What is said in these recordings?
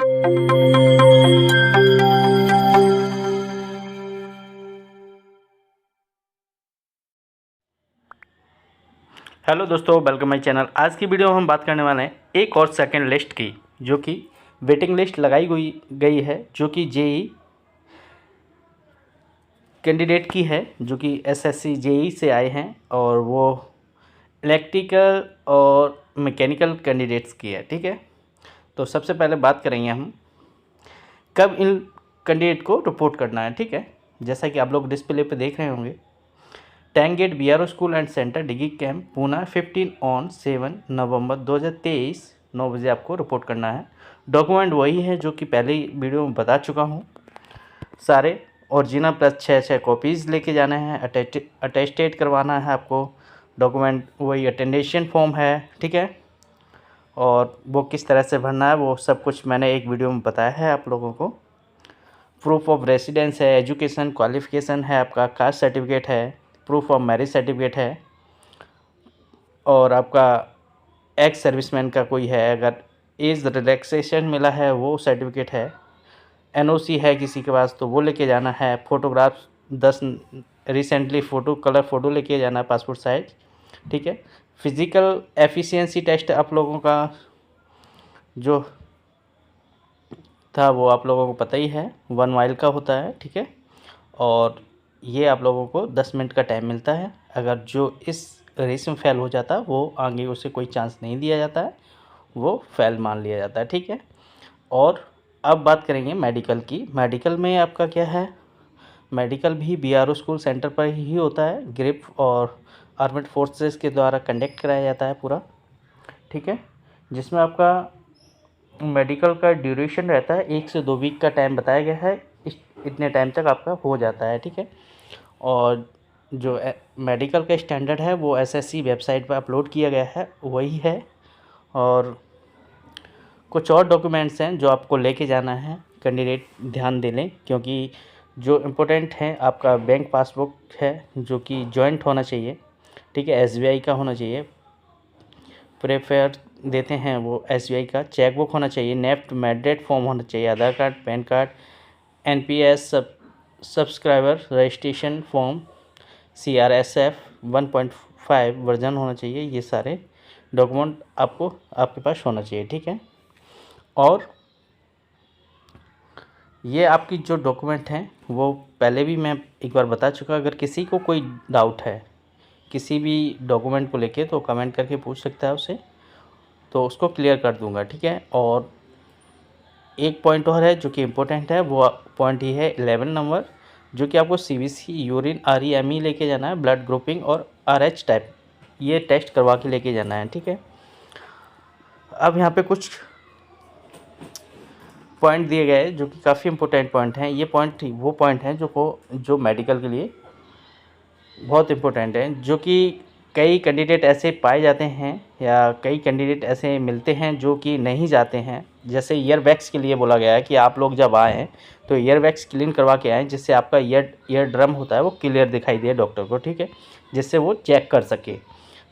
Hello दोस्तों, welcome my channel. आज की वीडियो में हम बात करने वाले हैं एक और सेकंड लिस्ट की, जो कि वेटिंग लिस्ट लगाई गई है, जो कि जेई कैंडिडेट की है, जो कि एसएससी जेई से आए हैं, और वो इलेक्ट्रिकल और मैकेनिकल कैंडिडेट्स की है। ठीक है, तो सबसे पहले बात करेंगे हम कब इन कैंडिडेट को रिपोर्ट करना है। ठीक है, जैसा कि आप लोग डिस्प्ले पे देख रहे होंगे, tank gate BRO school and centre Dighi camp Poona 15 on 7 November 2023 9 बजे आपको रिपोर्ट करना है। डॉक्यूमेंट वही है जो कि पहले ही वीडियो में बता चुका हूँ। सारे ओरिजिनल प्लस 6 कॉपीज़ लेके जाने हैं। अटेस्टेड करवाना है आपको। डॉक्यूमेंट वही अटेंडेशन फॉर्म है। ठीक है, और वो किस तरह से भरना है वो सब कुछ मैंने एक वीडियो में बताया है आप लोगों को। प्रूफ ऑफ रेसिडेंस है, एजुकेशन क्वालिफिकेशन है, आपका कास्ट सर्टिफिकेट है, प्रूफ ऑफ मैरिज सर्टिफिकेट है, और आपका एक्स सर्विसमैन का कोई है, अगर एज रिलैक्सेशन मिला है वो सर्टिफिकेट है, एनओसी है किसी के पास तो वो लेके जाना है। फ़ोटोग्राफ 10 रिसेंटली कलर फ़ोटो लेके जाना है, पासपोर्ट साइज। ठीक है, फिज़िकल एफिशिएंसी टेस्ट आप लोगों का जो था वो आप लोगों को पता ही है, 1 माइल का होता है। ठीक है, और ये आप लोगों को 10 मिनट का टाइम मिलता है। अगर जो इस रेस में फेल हो जाता है वो आगे उसे कोई चांस नहीं दिया जाता है, वो फेल मान लिया जाता है। ठीक है, और अब बात करेंगे मेडिकल की। मेडिकल में आपका क्या है, मेडिकल भी बीआरओ स्कूल सेंटर पर ही होता है। ग्रिप और आर्मेड फोर्सेस के द्वारा कंडक्ट कराया जाता है पूरा। ठीक है, जिसमें आपका मेडिकल का ड्यूरेशन रहता है 1 से 2 वीक का टाइम बताया गया है। इतने टाइम तक आपका हो जाता है। ठीक है, और जो मेडिकल का स्टैंडर्ड है वो एसएससी वेबसाइट पर अपलोड किया गया है, वही है। और कुछ और डॉक्यूमेंट्स हैं जो आपको लेके जाना है। कैंडिडेट ध्यान दे लें, क्योंकि जो इम्पोर्टेंट है आपका बैंक पासबुक है, जो कि जॉइंट होना चाहिए। ठीक है, एसबीआई का होना चाहिए। प्रेफर देते हैं वो एसबीआई का। चेकबुक होना चाहिए। नेफ्ट मैंडेट फॉर्म होना चाहिए। Aadhaar card, PAN card, NPS subscriber registration form, CRSF 1.5 version होना चाहिए। ये सारे डॉक्यूमेंट आपको आपके पास होना चाहिए। ठीक है, और ये आपकी जो डॉक्यूमेंट हैं वो पहले भी मैं एक बार बता चुका। अगर किसी को कोई डाउट है किसी भी डॉक्यूमेंट को लेके तो कमेंट करके पूछ सकता है उससे, तो उसको क्लियर कर दूंगा। ठीक है, और एक पॉइंट और है जो कि इम्पोर्टेंट है, वो पॉइंट ही है 11 नंबर, जो कि आपको CBC यूरिन REME लेके जाना है, ब्लड ग्रुपिंग और RH टाइप, ये टेस्ट करवा के लेके जाना है। ठीक है, अब यहाँ पे कुछ पॉइंट दिए गए जो कि काफ़ी इंपॉर्टेंट पॉइंट हैं। ये पॉइंट वो पॉइंट हैं जो मेडिकल के लिए बहुत इंपॉर्टेंट हैं, जो कि कई कैंडिडेट ऐसे पाए जाते हैं या कई कैंडिडेट ऐसे मिलते हैं जो कि नहीं जाते हैं। जैसे ईयर वैक्स के लिए बोला गया है कि आप लोग जब आएँ तो ईयर वैक्स क्लीन करवा के आएँ, जिससे आपका ईयर ड्रम होता है वो क्लियर दिखाई दे डॉक्टर को। ठीक है, जिससे वो चेक कर सके।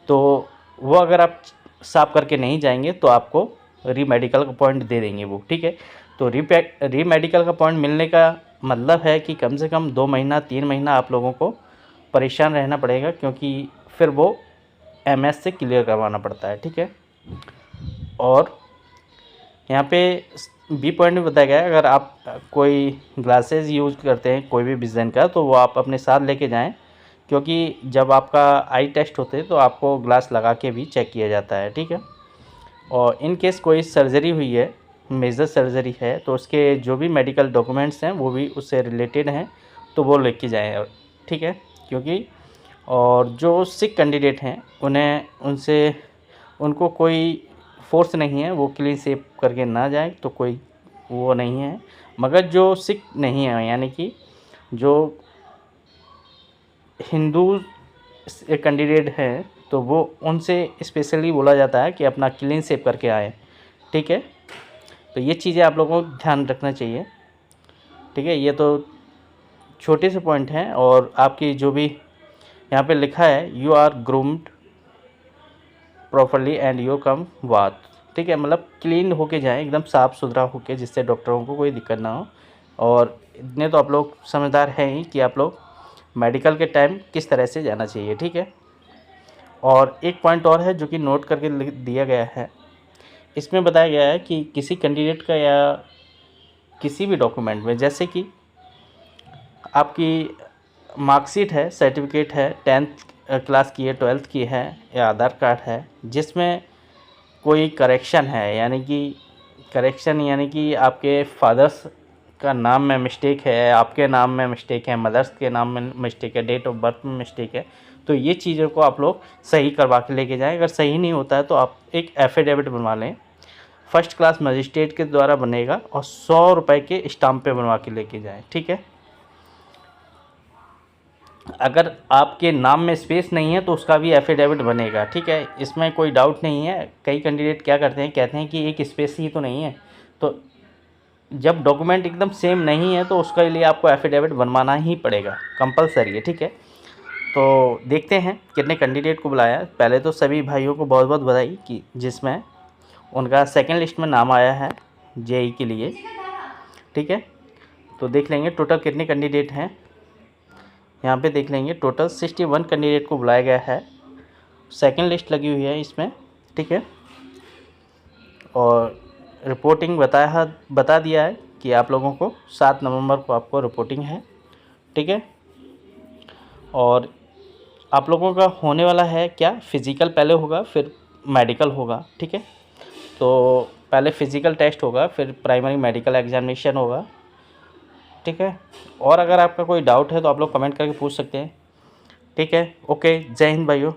तो वो अगर आप साफ करके नहीं जाएंगे तो आपको रीमेडिकल का पॉइंट दे देंगे वो। ठीक है, तो रीमेडिकल का पॉइंट मिलने का मतलब है कि कम से कम 2 महीना 3 महीना आप लोगों को परेशान रहना पड़ेगा, क्योंकि फिर वो MS से क्लियर करवाना पड़ता है। ठीक है, और यहाँ पे बी पॉइंट में बताया गया है, अगर आप कोई ग्लासेस यूज़ करते हैं कोई भी विज़न का, तो वो आप अपने साथ लेके जाएं, क्योंकि जब आपका आई टेस्ट होते हैं तो आपको ग्लास लगा के भी चेक किया जाता है। ठीक है, और इन केस कोई सर्जरी हुई है, मेजर सर्जरी है, तो उसके जो भी मेडिकल डॉक्यूमेंट्स हैं वो भी उससे रिलेटेड हैं, तो वो लेके जाएं। ठीक है, क्योंकि और जो सिक कैंडिडेट हैं उनको कोई फोर्स नहीं है, वो क्लीन सेव करके ना जाए तो कोई वो नहीं है। मगर जो सिक नहीं है, यानी कि जो हिंदू कैंडिडेट हैं, तो वो उनसे स्पेशली बोला जाता है कि अपना क्लीन सेव करके आए। ठीक है, तो ये चीज़ें आप लोगों को ध्यान रखना चाहिए। ठीक है, ये तो छोटे से पॉइंट हैं। और आपकी जो भी यहाँ पे लिखा है, you are groomed properly and you come with, ठीक है, मतलब क्लीन होके जाएं, एकदम साफ़ सुथरा होके, जिससे डॉक्टरों को कोई दिक्कत ना हो। और इतने तो आप लोग समझदार हैं ही कि आप लोग मेडिकल के टाइम किस तरह से जाना चाहिए, ठीक है। और एक पॉइंट और है जो कि नोट करके दिया गया है, इसमें बताया गया है कि किसी कैंडिडेट का या किसी भी डॉक्यूमेंट में, जैसे कि आपकी मार्कशीट है, सर्टिफिकेट है, 10th क्लास की है, 12th की है, या आधार कार्ड है, जिसमें कोई करेक्शन है, यानी कि आपके फादर्स का नाम में मिस्टेक है, आपके नाम में मिस्टेक है, मदर्स के नाम में मिस्टेक है, डेट ऑफ बर्थ में मिस्टेक है, तो ये चीज़ों को आप लोग सही करवा के लेके जाएं। अगर सही नहीं होता है तो आप एक एफिडेविट बनवा लें, फर्स्ट क्लास मजिस्ट्रेट के द्वारा बनेगा, और 100 रुपये के स्टाम्प पे बनवा के लेके जाएं, ठीक है। अगर आपके नाम में स्पेस नहीं है तो उसका भी एफिडेविट बनेगा, ठीक है, इसमें कोई डाउट नहीं है। कई कैंडिडेट क्या करते हैं, कहते हैं कि एक स्पेस ही तो नहीं है, तो जब डॉक्यूमेंट एकदम सेम नहीं है तो उसके लिए आपको एफिडेविट बनवाना ही पड़ेगा, कंपलसरी है, ठीक है। तो देखते हैं कितने कैंडिडेट को बुलाया। पहले तो सभी भाइयों को बहुत बहुत बधाई कि जिसमें उनका सेकंड लिस्ट में नाम आया है जेई के लिए, ठीक है। तो देख लेंगे टोटल कितने कैंडिडेट हैं, यहाँ पे देख लेंगे। टोटल 61 कैंडिडेट को बुलाया गया है, सेकंड लिस्ट लगी हुई है इसमें, ठीक है। और रिपोर्टिंग बता दिया है कि आप लोगों को 7 नवंबर को आपको रिपोर्टिंग है, ठीक है। और आप लोगों का होने वाला है क्या, फिज़िकल पहले होगा फिर मेडिकल होगा, ठीक है। तो पहले फिज़िकल टेस्ट होगा, फिर प्राइमरी मेडिकल एग्जामिनेशन होगा, ठीक है। और अगर आपका कोई डाउट है तो आप लोग कमेंट करके पूछ सकते हैं, ठीक है। ओके, जय हिंद भाइयों।